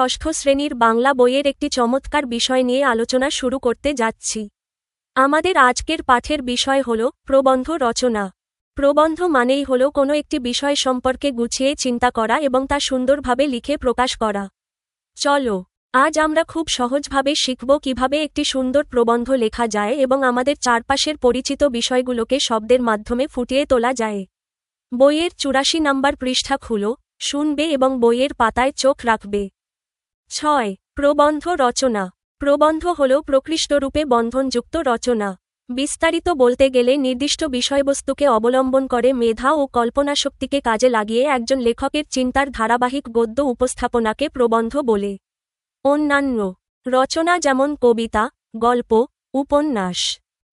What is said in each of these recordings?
ষষ্ঠ শ্রেণীর বাংলা বইয়ের একটি চমৎকার বিষয় নিয়ে আলোচনা শুরু করতে যাচ্ছি। আমাদের আজকের পাঠের বিষয় হল প্রবন্ধ রচনা। প্রবন্ধ মানেই হল কোনো একটি বিষয় সম্পর্কে গুছিয়ে চিন্তা করা এবং তা সুন্দরভাবে লিখে প্রকাশ করা। চলো আজ আমরা খুব সহজভাবে শিখব কিভাবে একটি সুন্দর প্রবন্ধ লেখা যায় এবং আমাদের চারপাশের পরিচিত বিষয়গুলোকে শব্দের মাধ্যমে ফুটিয়ে তোলা যায়। বইয়ের ৮৪ নম্বর পৃষ্ঠা খুলো, শুনবে এবং বইয়ের পাতায় চোখ রাখবে। ৬. প্রবন্ধ রচনা। প্রবন্ধ হল প্রকৃষ্টরূপে বন্ধনযুক্ত রচনা। বিস্তারিত বলতে গেলে নির্দিষ্ট বিষয়বস্তুকে অবলম্বন করে মেধা ও কল্পনাশক্তিকে কাজে লাগিয়ে একজন লেখকের চিন্তার ধারাবাহিক গদ্য উপস্থাপনাকে প্রবন্ধ বলে। অন্যান্য রচনা যেমন কবিতা, গল্প, উপন্যাস,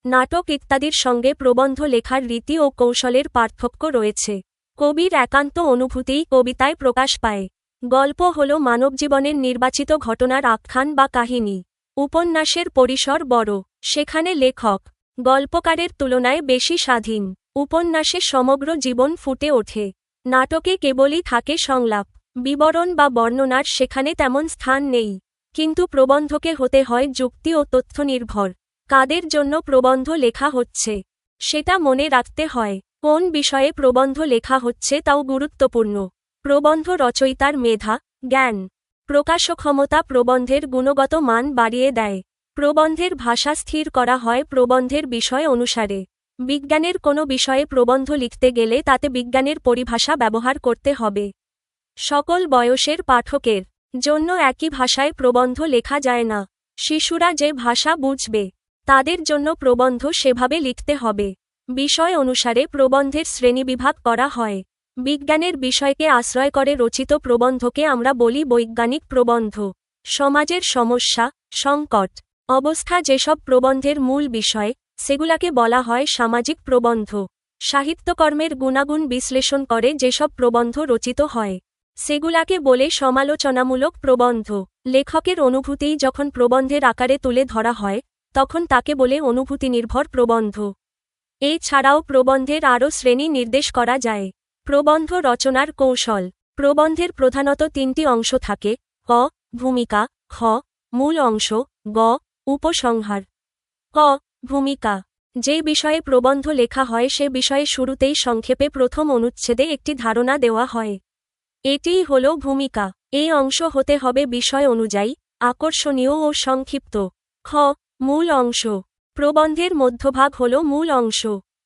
নাটক ইত্যাদির সঙ্গে প্রবন্ধ লেখার রীতি ও কৌশলের পার্থক্য রয়েছে। কবির একান্ত অনুভূতিই কবিতায় প্রকাশ পায়। গল্প হল মানবজীবনের নির্বাচিত ঘটনার আখ্যান বা কাহিনী। উপন্যাসের পরিসর বড়, সেখানে লেখক গল্পকারের তুলনায় বেশি স্বাধীন। উপন্যাসে সমগ্র জীবন ফুটে ওঠে। নাটকে কেবলই থাকে সংলাপ, বিবরণ বা বর্ণনার সেখানে তেমন স্থান নেই। কিন্তু প্রবন্ধকে হতে হয় যুক্তি ও তথ্যনির্ভর। কাদের জন্য প্রবন্ধ লেখা হচ্ছে সেটা মনে রাখতে হয়। কোন বিষয়ে প্রবন্ধ লেখা হচ্ছে তাও গুরুত্বপূর্ণ। প্রবন্ধ রচয়িতার মেধা, জ্ঞান, প্রকাশক্ষমতা প্রবন্ধের গুণগত মান বাড়িয়ে দেয়। প্রবন্ধের ভাষা স্থির করা হয় প্রবন্ধের বিষয় অনুসারে। বিজ্ঞানের কোনো বিষয়ে প্রবন্ধ লিখতে গেলে তাতে বিজ্ঞানের পরিভাষা ব্যবহার করতে হবে। সকল বয়সের পাঠকের জন্য একই ভাষায় প্রবন্ধ লেখা যায় না। শিশুরা যে ভাষা বুঝবে তাদের জন্য প্রবন্ধ সেভাবে লিখতে হবে। বিষয় অনুসারে প্রবন্ধের শ্রেণীবিভাগ করা হয়। বিজ্ঞানের বিষয়কে আশ্রয় করে রচিত প্রবন্ধকে আমরা বলি বৈজ্ঞানিক প্রবন্ধ। সমাজের সমস্যা, সংকট, অবস্থা যেসব প্রবন্ধের মূল বিষয়, সেগুলাকে বলা হয় সামাজিক প্রবন্ধ। সাহিত্যকর্মের গুণাগুণ বিশ্লেষণ করে যেসব প্রবন্ধ রচিত হয়, সেগুলাকে বলে সমালোচনামূলক প্রবন্ধ। লেখকের অনুভূতিই যখন প্রবন্ধের আকারে তুলে ধরা হয়, তখন তাকে বলে অনুভূতিনির্ভর প্রবন্ধ। এছাড়াও প্রবন্ধের আরও শ্রেণী নির্দেশ করা যায়। প্রবন্ধ রচনার কৌশল। প্রবন্ধের প্রধানত তিনটি অংশ থাকে: ক. ভূমিকা, খ. মূল অংশ, গ. উপসংহার। ক. ভূমিকা। যে বিষয়ে প্রবন্ধ লেখা হয় সে বিষয়ে শুরুতেই সংক্ষেপে প্রথম অনুচ্ছেদে একটি ধারণা দেওয়া হয়। এটিই হল ভূমিকা। এই অংশ হতে হবে বিষয় অনুযায়ী আকর্ষণীয় ও সংক্ষিপ্ত। খ. মূল অংশ। প্রবন্ধের মধ্যভাগ হল মূল অংশ।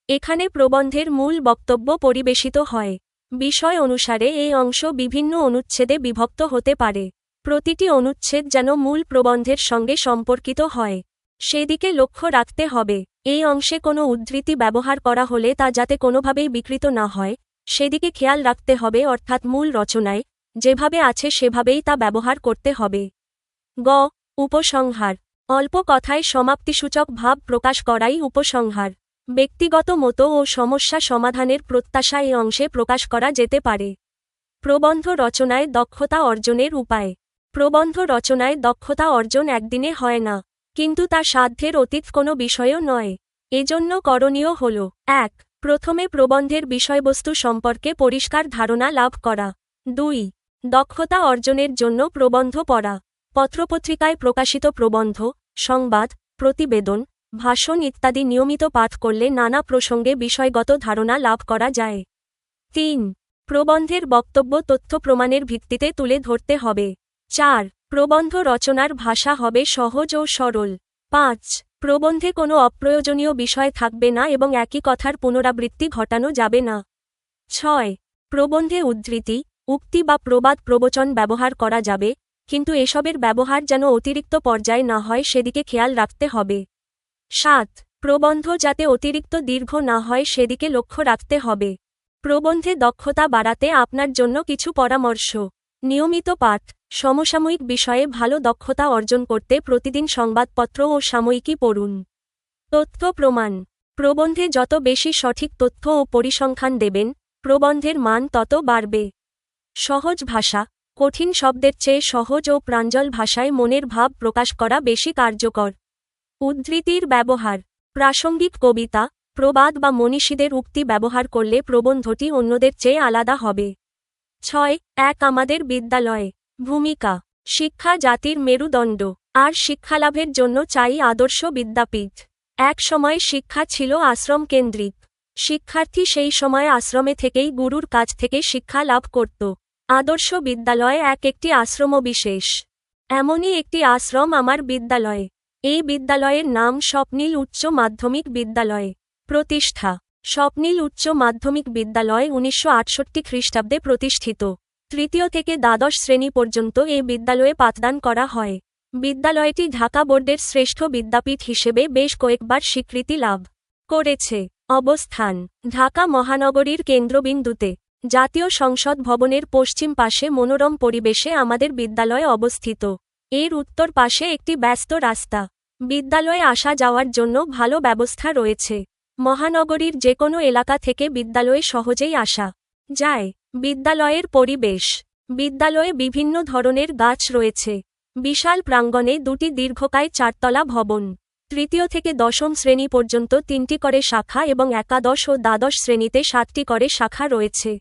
এখানে প্রবন্ধের মূল বক্তব্য পরিবেশিত হয়। বিষয় অনুসারে এই অংশ বিভিন্ন অনুচ্ছেদে বিভক্ত হতে পারে। প্রতিটি অনুচ্ছেদ যেন মূল প্রবন্ধের সঙ্গে সম্পর্কিত হয়, সেদিকে লক্ষ্য রাখতে হবে। এই অংশে কোনো উদ্ধৃতি ব্যবহার করা হলে তা যাতে কোনোভাবেই বিকৃত না হয়, সেদিকে খেয়াল রাখতে হবে, অর্থাৎ মূল রচনায় যেভাবে আছে সেভাবেই তা ব্যবহার করতে হবে। গ. উপসংহার। অল্প কথায় সমাপ্তিসূচক ভাব প্রকাশ করাই উপসংহার। ব্যক্তিগত মত ও সমস্যা সমাধানের প্রত্যাশা এই অংশে প্রকাশ করা যেতে পারে। প্রবন্ধ রচনায় দক্ষতা অর্জনের উপায়। প্রবন্ধ রচনায় দক্ষতা অর্জন একদিনে হয় না, কিন্তু তা সাধ্যের অতীত কোনো বিষয়ও নয়। এজন্য করণীয় হল: ১. প্রথমে প্রবন্ধের বিষয়বস্তু সম্পর্কে পরিষ্কার ধারণা লাভ করা। ২. দক্ষতা অর্জনের জন্য প্রবন্ধ পড়া। পত্রপত্রিকায় প্রকাশিত প্রবন্ধ, সংবাদ, প্রতিবেদন, ভাষণ ইত্যাদি নিয়মিত পাঠ করলে নানা প্রসঙ্গে বিষয়গত ধারণা লাভ করা যায়। ৩. প্রবন্ধের বক্তব্য তথ্য প্রমাণের ভিত্তিতে তুলে ধরতে হবে। ৪. প্রবন্ধ রচনার ভাষা হবে সহজ ও সরল। ৫. প্রবন্ধে কোনো অপ্রয়োজনীয় বিষয় থাকবে না এবং একই কথার পুনরাবৃত্তি ঘটানো যাবে না। ৬. প্রবন্ধে উদ্ধৃতি, উক্তি বা প্রবাদ প্রবচন ব্যবহার করা যাবে, কিন্তু এসবের ব্যবহার যেন অতিরিক্ত পর্যায়ে না হয় সেদিকে খেয়াল রাখতে হবে। ৭. প্রবন্ধ যাতে অতিরিক্ত দীর্ঘ না হয় সেদিকে লক্ষ্য রাখতে হবে। প্রবন্ধে দক্ষতা বাড়াতে আপনার জন্য কিছু পরামর্শ: নিয়মিত পাঠ। সমসাময়িক বিষয়ে ভালো দক্ষতা অর্জন করতে প্রতিদিন সংবাদপত্র ও সাময়িকী পড়ুন। তথ্য প্রমাণ। প্রবন্ধে যত বেশি সঠিক তথ্য ও পরিসংখ্যান দেবেন, প্রবন্ধের মান তত বাড়বে। সহজ ভাষা। কঠিন শব্দের চেয়ে সহজ ও প্রাঞ্জল ভাষায় মনের ভাব প্রকাশ করা বেশি কার্যকর। উদ্ধৃতির ব্যবহার। প্রাসঙ্গিক কবিতা, প্রবাদ বা মনীষীদের উক্তি ব্যবহার করলে প্রবন্ধটি অন্যদের চেয়ে আলাদা হবে। ৬. ১. আমাদের বিদ্যালয়ে। ভূমিকা। শিক্ষা জাতির মেরুদণ্ড, আর শিক্ষালাভের জন্য চাই আদর্শ বিদ্যাপীঠ। এক সময় শিক্ষা ছিল আশ্রম কেন্দ্রিক। শিক্ষার্থী সেই সময় আশ্রমে থেকেই গুরুর কাছ থেকে শিক্ষা লাভ করত। আদর্শ বিদ্যালয় একটি আশ্রম বিশেষ। এমনই একটি আশ্রম আমার বিদ্যালয়। এই বিদ্যালয়ের নাম স্বপ্নীল উচ্চ মাধ্যমিক বিদ্যালয়। প্রতিষ্ঠা: স্বপ্নীল উচ্চ মাধ্যমিক বিদ্যালয় 1968 খ্রিস্টাব্দে প্রতিষ্ঠিত। তৃতীয় থেকে দ্বাদশ শ্রেণী পর্যন্ত এই বিদ্যালয়ে পাঠদান করা হয়। বিদ্যালয়টি ঢাকা বোর্ডের শ্রেষ্ঠ বিদ্যাপীঠ হিসেবে বেশ কয়েকবার স্বীকৃতি লাভ করেছে। অবস্থান: ঢাকা মহানগরীর কেন্দ্রবিন্দুতে। জাতীয় সংসদ ভবনের পশ্চিম পাশে মনোরম পরিবেশে আমাদের বিদ্যালয় অবস্থিত। এর উত্তর পাশে একটি ব্যস্ত রাস্তা। বিদ্যালয়ে আসা যাওয়ার জন্য ভালো ব্যবস্থা রয়েছে। মহানগরীর যে কোনো এলাকা থেকে বিদ্যালয়ে সহজেই আসা যায়। বিদ্যালয়ের পরিবেশ: বিদ্যালয়ে বিভিন্ন ধরনের গাছ রয়েছে। বিশাল প্রাঙ্গণে দুটি দীর্ঘকায় চারতলা ভবন। তৃতীয় থেকে দশম শ্রেণী পর্যন্ত 3টি করে শাখা এবং একাদশ ও দ্বাদশ শ্রেণীতে 7টি করে শাখা রয়েছে।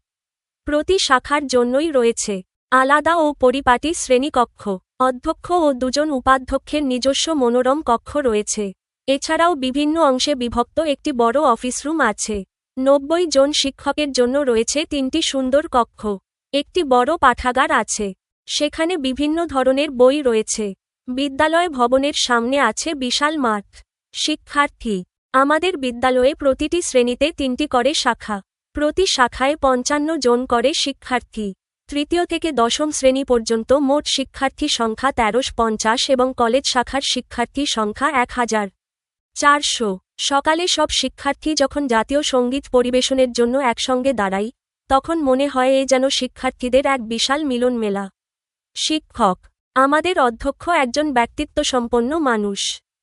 প্রতি শাখার জন্যই রয়েছে আলাদা ও পরিপাটি শ্রেণীকক্ষ। অধ্যক্ষ ও 2 জন উপাধ্যক্ষের নিজস্ব মনোরম কক্ষ রয়েছে। এছাড়াও বিভিন্ন অংশে বিভক্ত একটি বড় অফিস রুম আছে। 90 জন শিক্ষকের জন্য রয়েছে 3টি সুন্দর কক্ষ। একটি বড় পাঠাগার আছে। সেখানে বিভিন্ন ধরনের বই রয়েছে। বিদ্যালয় ভবনের সামনে আছে বিশাল মাঠ। শিক্ষার্থী: আমাদের বিদ্যালয়ে প্রতিটি শ্রেণীতে 3টি করে শাখা। প্রতি শাখায় 55 জন করে শিক্ষার্থী। তৃতীয় থেকে দশম শ্রেণী পর্যন্ত মোট শিক্ষার্থী সংখ্যা 1350 এবং কলেজ শাখার শিক্ষার্থী সংখ্যা 1400। সকালে সব শিক্ষার্থী যখন জাতীয় সঙ্গীত পরিবেশনের জন্য একসঙ্গে দাঁড়াই, তখন মনে হয় এ যেন শিক্ষার্থীদের এক বিশাল মিলন মেলা। শিক্ষক: আমাদের অধ্যক্ষ একজন ব্যক্তিত্বসম্পন্ন মানুষ।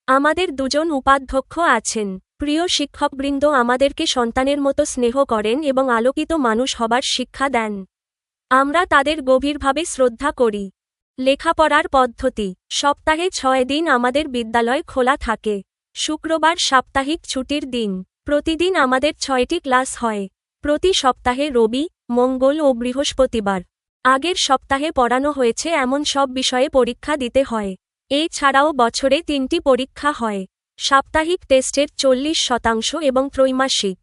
আমাদের 2 জন উপাধ্যক্ষ আছেন। প্রিয় শিক্ষকবৃন্দ আমাদেরকে সন্তানের মতো স্নেহ করেন এবং আলোকিত মানুষ হবার শিক্ষা দেন। আমরা তাদের গভীরভাবে শ্রদ্ধা করি। লেখাপড়ার পদ্ধতি: সপ্তাহে 6 দিন আমাদের বিদ্যালয় খোলা থাকে। শুক্রবার সাপ্তাহিক ছুটির দিন। প্রতিদিন আমাদের 6টি ক্লাস হয়। প্রতি সপ্তাহে রবি, মঙ্গল ও বৃহস্পতিবার। আগের সপ্তাহে পড়ানো হয়েছে এমন সব বিষয়ে পরীক্ষা দিতে হয়। এছাড়াও বছরে 3টি পরীক্ষা হয়। সাপ্তাহিক টেস্টের 40% এবং ত্রৈমাসিক,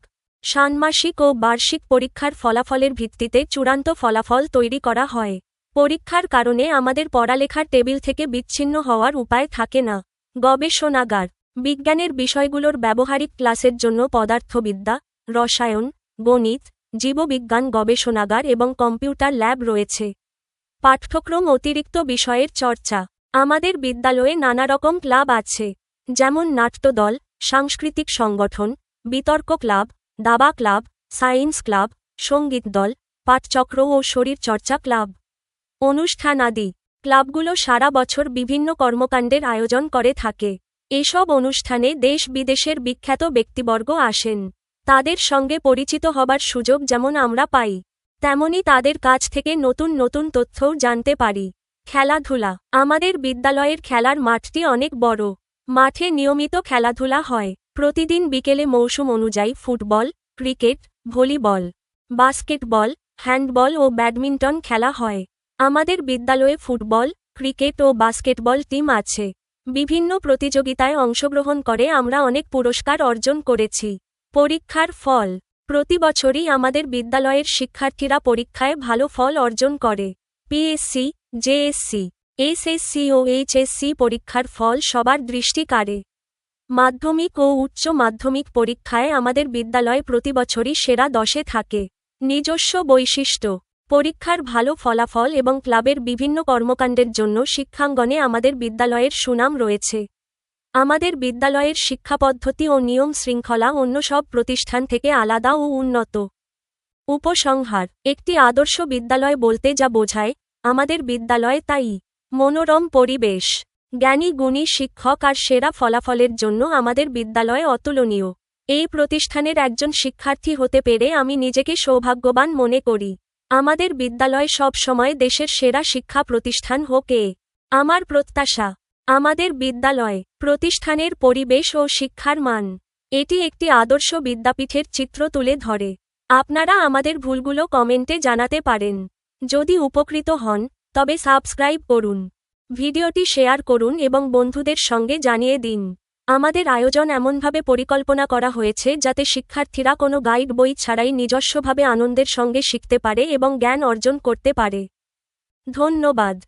ষান্মাসিক ও বার্ষিক পরীক্ষার ফলাফলের ভিত্তিতে চূড়ান্ত ফলাফল তৈরি করা হয়। পরীক্ষার কারণে আমাদের পড়ালেখার টেবিল থেকে বিচ্ছিন্ন হওয়ার উপায় থাকে না। গবেষণাগার: বিজ্ঞানের বিষয়গুলোর ব্যবহারিক ক্লাসের জন্য পদার্থবিদ্যা, রসায়ন, গণিত, জীববিজ্ঞান গবেষণাগার এবং কম্পিউটার ল্যাব রয়েছে। পাঠ্যক্রম অতিরিক্ত বিষয়ের চর্চা: আমাদের বিদ্যালয়ে নানা রকম ক্লাব আছে, যেমন নাট্যদল, সাংস্কৃতিক সংগঠন, বিতর্ক ক্লাব, দাবা ক্লাব, সায়েন্স ক্লাব, সঙ্গীত দল, পাঠচক্র ও শরীরচর্চা ক্লাব। অনুষ্ঠানাদি: ক্লাবগুলো সারা বছর বিভিন্ন কর্মকাণ্ডের আয়োজন করে থাকে। এসব অনুষ্ঠানে দেশ বিদেশের বিখ্যাত ব্যক্তিবর্গ আসেন। তাদের সঙ্গে পরিচিত হবার সুযোগ যেমন আমরা পাই, তেমনি তাদের কাছ থেকে নতুন নতুন তথ্যও জানতে পারি। খেলাধুলা: আমাদের বিদ্যালয়ের খেলার মাঠটি অনেক বড়। মাঠে নিয়মিত খেলাধুলা হয়। প্রতিদিন বিকেলে মৌসুম অনুযায়ী football, cricket, volleyball, basketball, handball ও ব্যাডমিন্টন খেলা হয়। আমাদের বিদ্যালয়ে ফুটবল, ক্রিকেট ও বাস্কেটবল টিম আছে। বিভিন্ন প্রতিযোগিতায় অংশগ্রহণ করে আমরা অনেক পুরস্কার অর্জন করেছি। পরীক্ষার ফল: প্রতি বছরই আমাদের বিদ্যালয়ের শিক্ষার্থীরা পরীক্ষায় ভালো ফল অর্জন করে। পিএসসি, জেএসসি, এসএসসি ও এইচএসসি পরীক্ষার ফল সবার দৃষ্টি কাড়ে। মাধ্যমিক ও উচ্চ মাধ্যমিক পরীক্ষায় আমাদের বিদ্যালয় প্রতি বছরই সেরা 10-এ থাকে। নিজস্ব বৈশিষ্ট্য: পরীক্ষার ভালো ফলাফল এবং ক্লাবের বিভিন্ন কর্মকাণ্ডের জন্য শিক্ষাঙ্গনে আমাদের বিদ্যালয়ের সুনাম রয়েছে। আমাদের বিদ্যালয়ের শিক্ষাপদ্ধতি ও নিয়ম শৃঙ্খলা অন্য সব প্রতিষ্ঠান থেকে আলাদা ও উন্নত। উপসংহার: একটি আদর্শ বিদ্যালয় বলতে যা বোঝায়, আমাদের বিদ্যালয় তাই। মনোরম পরিবেশ, জ্ঞানী গুণী শিক্ষক আর সেরা ফলাফলের জন্য আমাদের বিদ্যালয় অতুলনীয়। এই প্রতিষ্ঠানের একজন শিক্ষার্থী হতে পেরে আমি নিজেকে সৌভাগ্যবান মনে করি। আমাদের বিদ্যালয় সব সময় দেশের সেরা শিক্ষা প্রতিষ্ঠান হোক আমার প্রত্যাশা। আমাদের বিদ্যালয় প্রতিষ্ঠানের পরিবেশ ও শিক্ষার মান, এটি একটি আদর্শ বিদ্যাপীঠের চিত্র তুলে ধরে। আপনারা আমাদের ভুলগুলো কমেন্টে জানাতে পারেন। যদি উপকৃত হন, তবে সাবস্ক্রাইব করুন। ভিডিওটি শেয়ার করুন এবং বন্ধুদের সঙ্গে জানিয়ে দিন। আমাদের আয়োজন এমনভাবে পরিকল্পনা করা হয়েছে যাতে শিক্ষার্থীরা কোনো গাইড বই ছাড়াই নিজস্বভাবে আনন্দের সঙ্গে শিখতে পারে এবং জ্ঞান অর্জন করতে পারে। ধন্যবাদ।